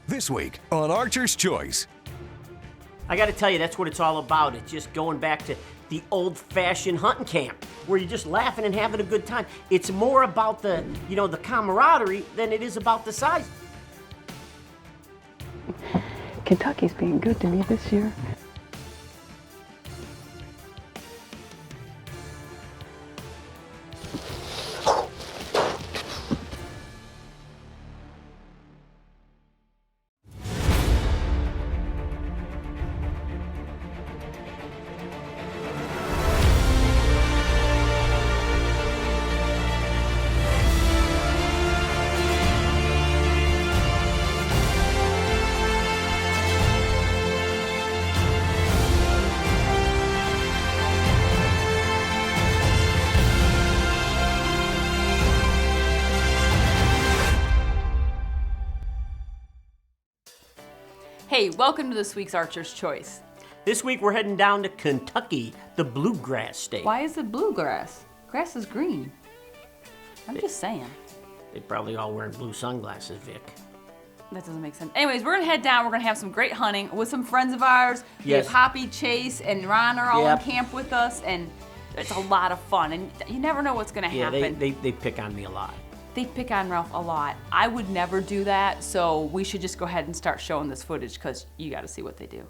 This week on Archer's Choice. I got to tell you, that's what it's all about. It's just going back to the old-fashioned hunting camp where you're just laughing and having a good time. It's more about the camaraderie than it is about the size. Kentucky's being good to me this year. Hey, welcome to this week's Archer's Choice. This week we're heading down to Kentucky, the Bluegrass state. Why is it bluegrass? Grass is green. I'm just saying. They're probably all wearing blue sunglasses, Vic. That doesn't make sense. Anyways, we're gonna head down. We're gonna have some great hunting with some friends of ours. We Yes. have Hoppy, Chase, and Ron are all Yep. in camp with us, and it's a lot of fun. And you never know what's gonna Yeah, happen. they pick on me a lot. They pick on Ralph a lot. I would never do that, so we should just go ahead and start showing this footage because you got to see what they do.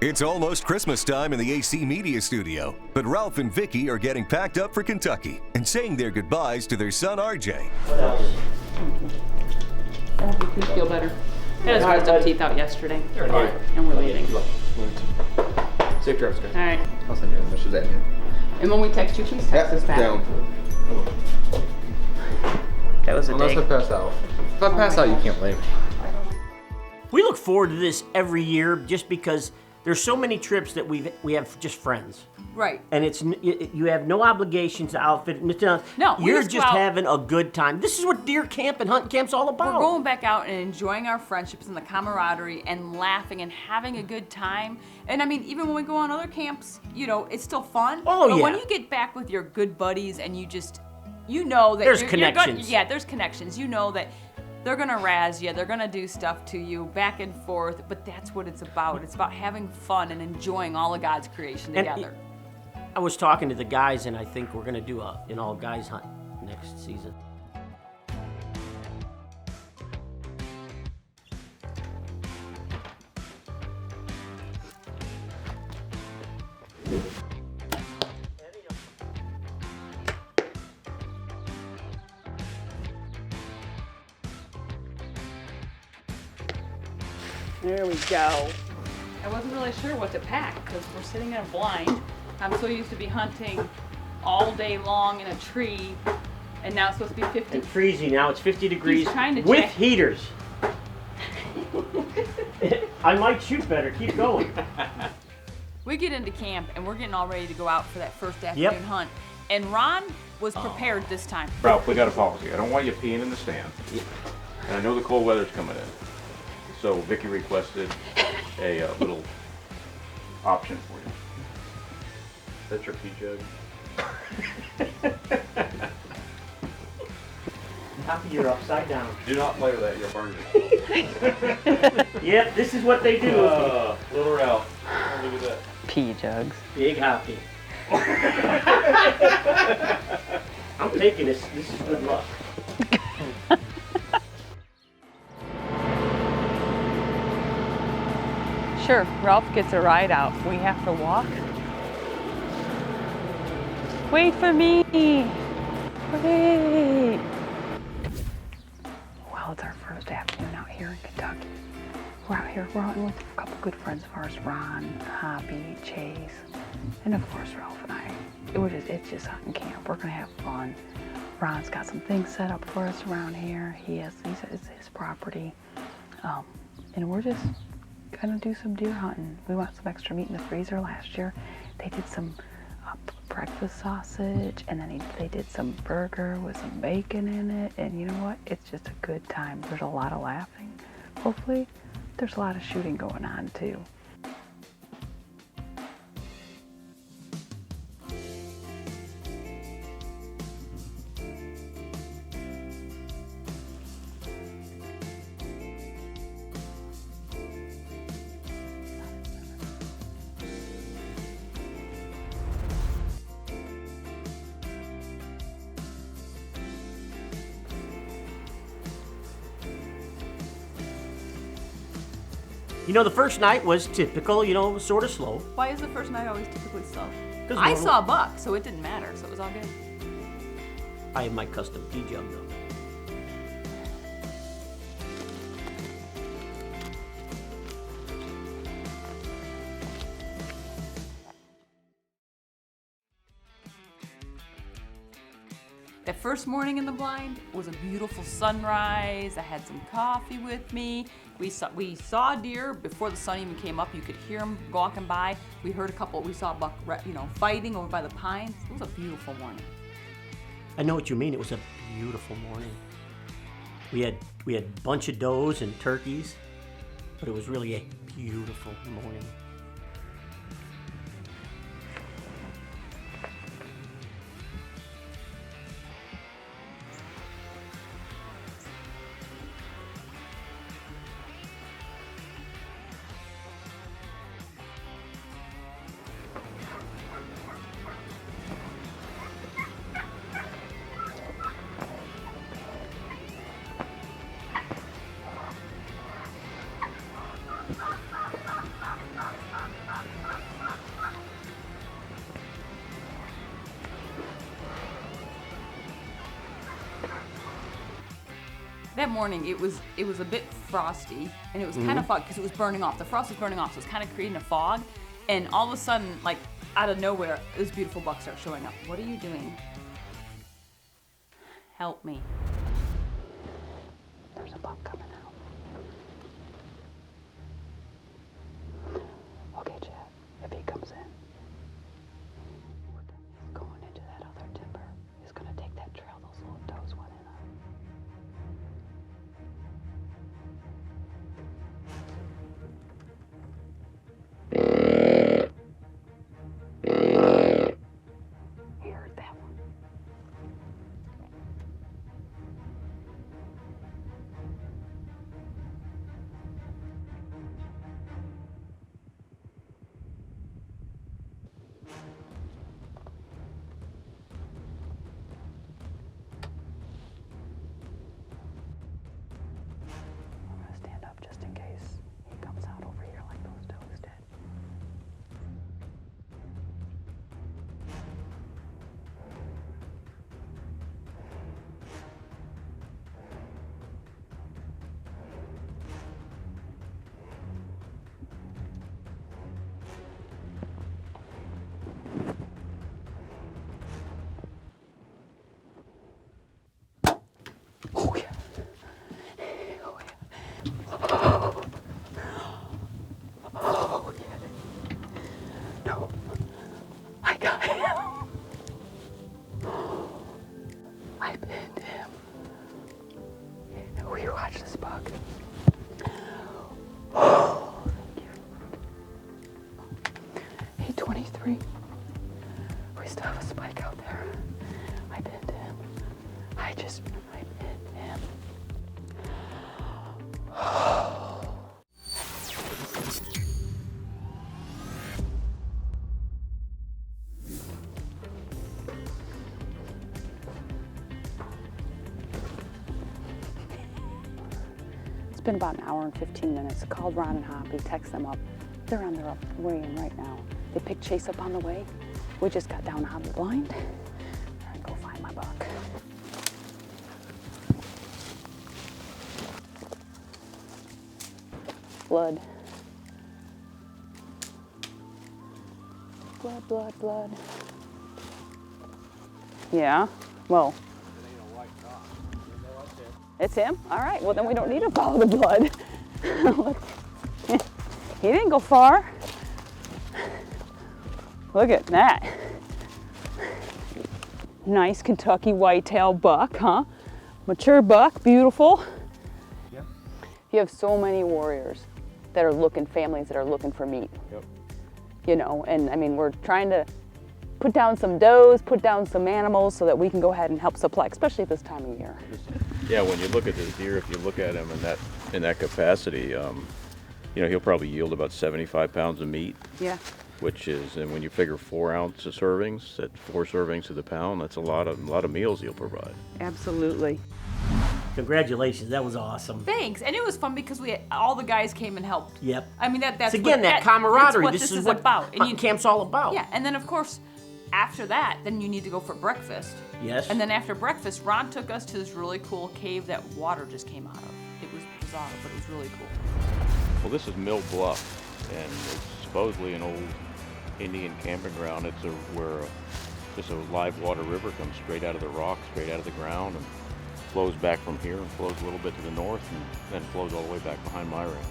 It's almost Christmas time in the AC Media Studio, but Ralph and Vicky are getting packed up for Kentucky and saying their goodbyes to their son RJ. What else? I hope you feel better. Had his wisdom teeth out yesterday, All right. and we're leaving. Safe travels, guys. All right. I'll send you a message that in. And when we text you, please text us back. Down. That was a Unless I dig. pass out. If I pass out, you can't blame me. We look forward to this every year just because there's so many trips that we have just friends. Right. And you have no obligations to outfit. No, we you're just just go out. having a good time. This is what deer camp and hunting camp's all about. We're going back out and enjoying our friendships and the camaraderie and laughing and having a good time. And I mean, even when we go on other camps, it's still fun. Oh, but yeah. when you get back with your good buddies and you know that There's you're connections. there's connections. You know that they're gonna razz you, they're gonna do stuff to you back and forth, but that's what it's about. It's about having fun and enjoying all of God's creation And together. I was talking to the guys, and I think we're going to do an all-guys hunt next season. There we go. I wasn't really sure what to pack because we're sitting in a blind. I'm so used to be hunting all day long in a tree, and now it's supposed to be 50. And freezing now. It's 50 degrees trying to with check. heaters. I might shoot better. Keep going. We get into camp and we're getting all ready to go out for that first afternoon hunt. And Ron was prepared this time. Ralph, we got a policy. I don't want you peeing in the stand. And I know the cold weather's coming in. So Vicky requested a little option for you. That's your pee jug. Happy you're upside down. Do not play with that, you'll burn it. Yep, this is what they do. Little Ralph. Oh, look at that. Pea jugs. Big happy. I'm taking this. This is good luck. Sure, Ralph gets a ride out. We have to walk. Wait for me! Wait! Well, it's our first afternoon out here in Kentucky. We're out here, we're hunting with a couple good friends of ours, Ron, Hoppy, Chase, and of course Ralph and I. It's just hunting camp. We're gonna have fun. Ron's got some things set up for us around here. It's his property. And we're just gonna do some deer hunting. We want some extra meat in the freezer. Last year they did some breakfast sausage, and then they did some burger with some bacon in it, and you know what? It's just a good time. There's a lot of laughing. Hopefully there's a lot of shooting going on too. You know, the first night was typical, you know, sort of slow. Why is the first night always typically slow? 'Cause I normal- saw a buck, so it didn't matter, so it was all good. I have my custom D-jug though. That first morning in the blind was a beautiful sunrise. I had some coffee with me. We saw deer before the sun even came up. You could hear them walking by. We heard a couple. We saw a buck, you know, fighting over by the pines. It was a beautiful morning. I know what you mean. It was a beautiful morning. We had a bunch of does and turkeys, but it was really a beautiful morning. That morning, it was a bit frosty, and it was kind of fog because it was burning off. The frost was burning off, so it was kind of creating a fog. And all of a sudden, like out of nowhere, this beautiful buck starts showing up. What are you doing? Help me. There's a buck coming out. Okay, Chad, if he comes in, he's going into that other timber. He's gonna take that trail those little does went in on. He heard that one. I'm gonna stand up just in case he comes out over here like those does did. Oh yeah. Oh yeah. Oh yeah. No. I got him. I pinned him. Will you watch this buck? Oh, thank you. Hey, 23. We still have a spike out there. I pinned him. I pinned him. It's been about an hour and 15 minutes. Called Ron and Hoppy, text them up. They're on their way in right now. They picked Chase up on the way. We just got down out of the blind. I go find my buck. Blood. Blood, blood, blood. Yeah, well. It's him? All right, well then we don't need to follow the blood. He didn't go far. Look at that. Nice Kentucky whitetail buck, huh? Mature buck, beautiful. Yeah. You have so many warriors that are looking, families that are looking for meat. Yep. You know, and I mean, we're trying to put down some does, put down some animals so that we can go ahead and help supply, especially at this time of year. Yeah, when you look at this deer, if you look at him in that capacity, you know, he'll probably yield about 75 pounds of meat. Yeah. Which is, and when you figure 4 ounce of servings, at 4 servings to the pound, that's a lot of meals he'll provide. Absolutely. Congratulations, that was awesome. Thanks, and it was fun because all the guys came and helped. Yep. I mean that's Again, that camaraderie. This is what about. hunting camp's all about. Yeah, and then of course, after that, then you need to go for breakfast. Yes. And then after breakfast, Ron took us to this really cool cave that water just came out of. It was bizarre, but it was really cool. Well, this is Mill Bluff, and it's supposedly an old Indian camping ground. It's where just a live water river comes straight out of the rock, straight out of the ground, and flows back from here and flows a little bit to the north, and then flows all the way back behind my ranch.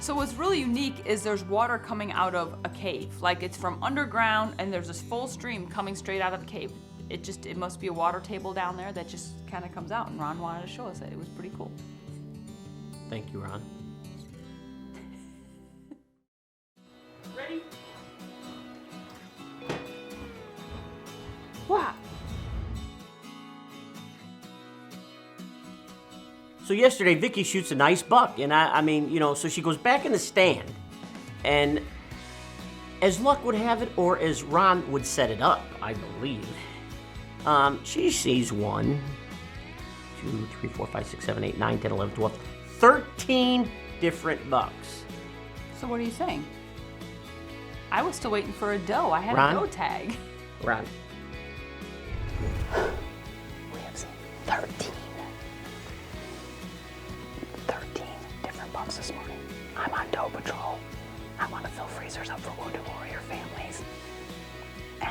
So what's really unique is there's water coming out of a cave. Like it's from underground, and there's this full stream coming straight out of the cave. It must be a water table down there that just kind of comes out, and Ron wanted to show us it. It was pretty cool. Thank you, Ron. Ready? What? So yesterday, Vicky shoots a nice buck, and I mean, you know, so she goes back in the stand, and as luck would have it, or as Ron would set it up, I believe, she sees 1, 2, 3, 4, 5, 6, 7, 8, 9, 10, 11, 12, 13 different bucks. So what are you saying? I was still waiting for a doe. I had Ron? a doe tag. Ron. We have seen 13 different bucks this morning. I'm on doe patrol. I want to fill freezers up for wounded warrior families. And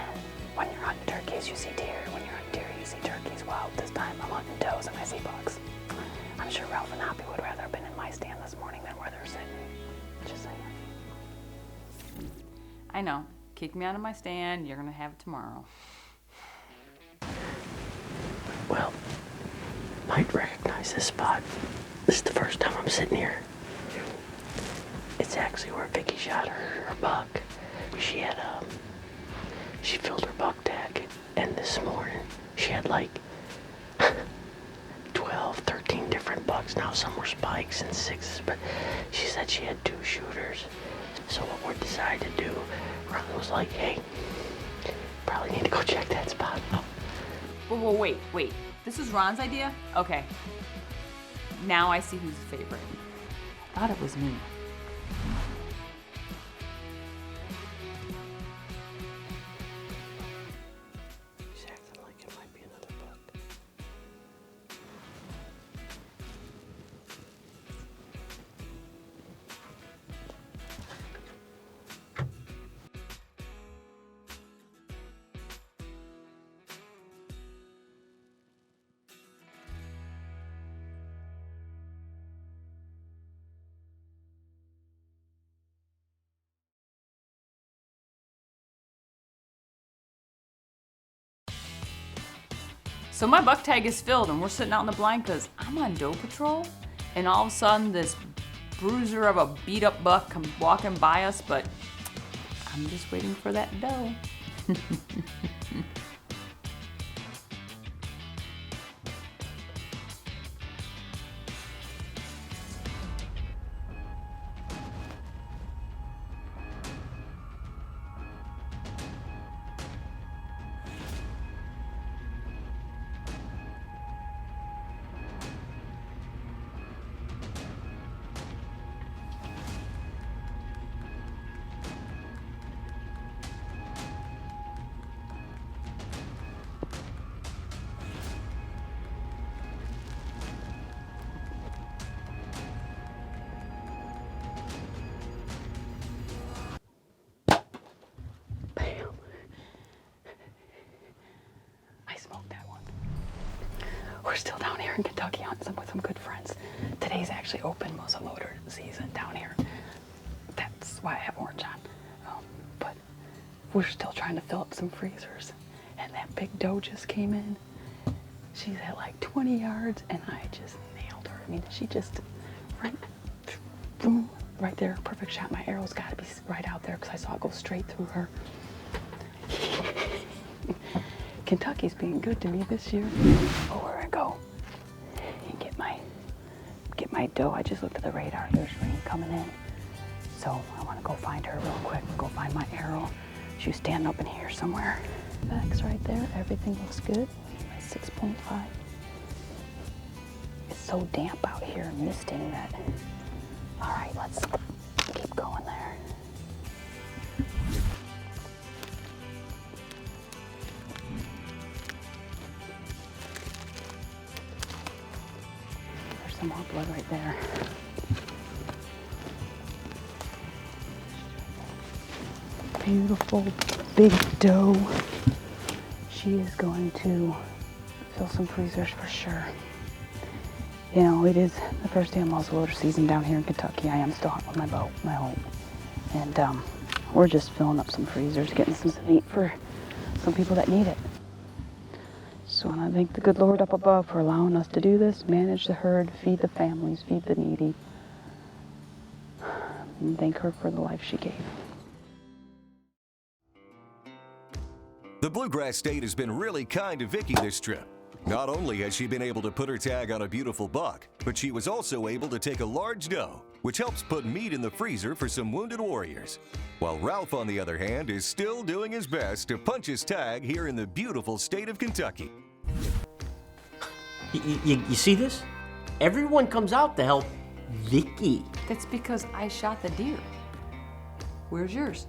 when you're hunting turkeys, you see deer. When you're hunting deer, you see turkeys. Well, this time I'm hunting does and I see bucks. I'm sure Ralph and Hoppy would rather have been in my stand this morning than where they're sitting. Just saying. I know. Kick me out of my stand. You're gonna have it tomorrow. Well, might recognize this spot. This is the first time I'm sitting here. It's actually where Vicky shot her buck. She had she filled her buck tag, and this morning she had like 12, 13 different bucks. Now some were spikes and sixes, but she said she had 2 shooters. So what we decided to do, Ron was like, hey, probably need to go check that spot out. Whoa, wait. This was Ron's idea? Okay. Now I see who's the favorite. I thought it was me. She's acting like it might be another buck. So my buck tag is filled and we're sitting out in the blind because I'm on doe patrol, and all of a sudden this bruiser of a beat up buck comes walking by us, but I'm just waiting for that doe. Bam. I smoked that one. We're still down here in Kentucky hunting with some good friends. Today's actually open muzzleloader season down here. That's why I have orange on. But we're still trying to fill up some freezers. And that big doe just came in. She's at like 20 yards, and I just nailed her. I mean, she just right there, perfect shot. My arrow's got to be right out there because I saw it go straight through her. Kentucky's being good to me this year. Oh, we're gonna go and get my doe. I just looked at the radar. There's rain coming in, so I want to go find her real quick. Go find my arrow. She was standing up in here somewhere. Back's right there. Everything looks good. 6.5. so damp out here and misting that. All right, let's keep going there. There's some more blood right there. Beautiful big doe. She is going to fill some freezers for sure. You know, it is the first day of muzzleloader season down here in Kentucky. I am still hunting with my bow, my home. And we're just filling up some freezers, getting some meat for some people that need it. So I want to thank the good Lord up above for allowing us to do this, manage the herd, feed the families, feed the needy. And thank her for the life she gave. The Bluegrass State has been really kind to Vicki this trip. Not only has she been able to put her tag on a beautiful buck, but she was also able to take a large doe, which helps put meat in the freezer for some wounded warriors. While Ralph, on the other hand, is still doing his best to punch his tag here in the beautiful state of Kentucky. You see this? Everyone comes out to help Vicki. That's because I shot the deer. Where's yours?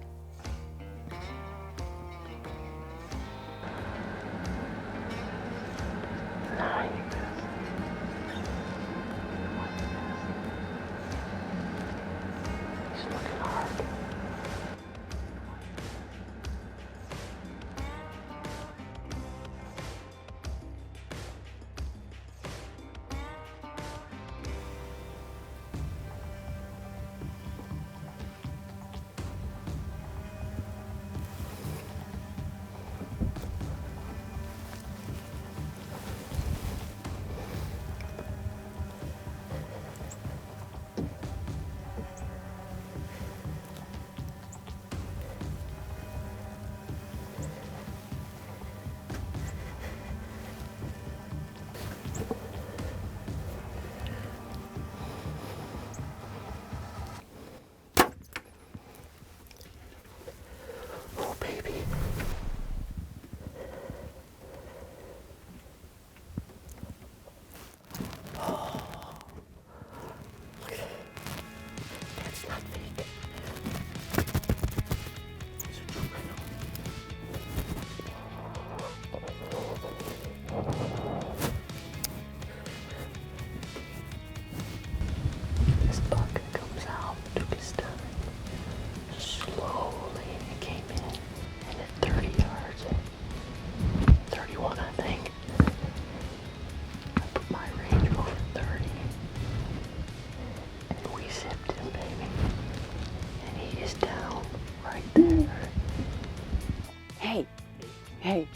Hey,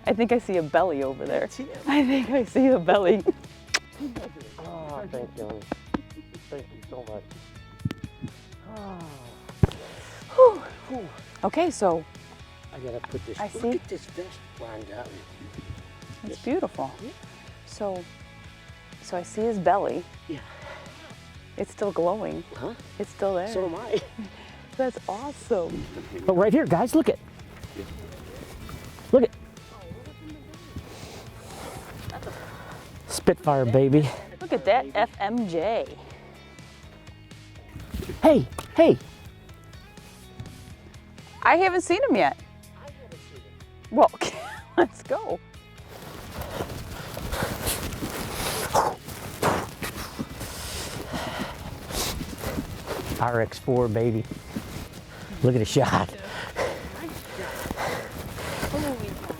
I think I see a belly over there. I think I see a belly. Oh, thank you. Thank you so much. Whew. Okay, so I gotta put this. I Look see. at this vest lined up. it's beautiful. So I see his belly. Yeah. It's still glowing. Huh? It's still there. So am I. That's awesome. But right here, guys, look it. Look it. Spitfire, baby. Look at that FMJ. Hey, hey. I haven't seen him yet. Well, let's go. RX4, baby. Look at the shot.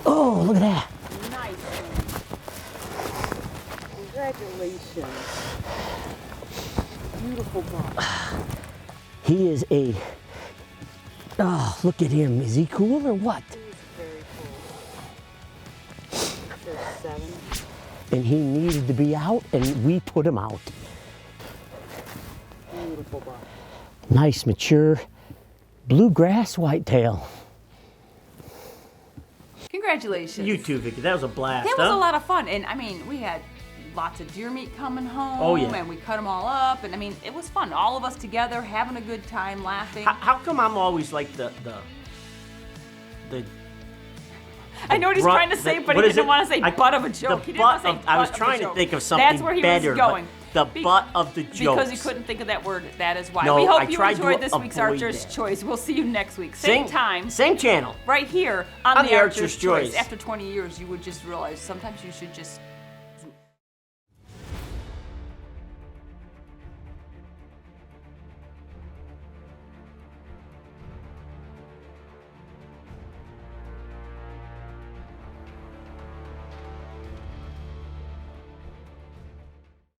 Oh, look at that. Nice. Congratulations. Beautiful buck. He is a, oh, look at him. Is he cool or what? He's very cool. There's 7. And he needed to be out, and we put him out. Beautiful buck. Nice, mature, bluegrass whitetail. Congratulations. You too, Vicki. That was a blast. That was huh? a lot of fun. And I mean, we had lots of deer meat coming home. Oh, yeah. And we cut them all up. And I mean, it was fun. All of us together, having a good time, laughing. How come I'm always like the I know what he's trying to say, but he didn't want to say butt of a joke. He didn't want to say butt I was of a trying to joke. think of something That's where he better. was going. The butt of the joke. Because you couldn't think of that word. That is why. No, we I hope you tried to enjoyed this week's avoid Archer's that. Choice. We'll see you next week. Same time. Same channel. Right here on On the the Archer's Archer's Choice. Choice. After 20 years, you would just realize sometimes you should just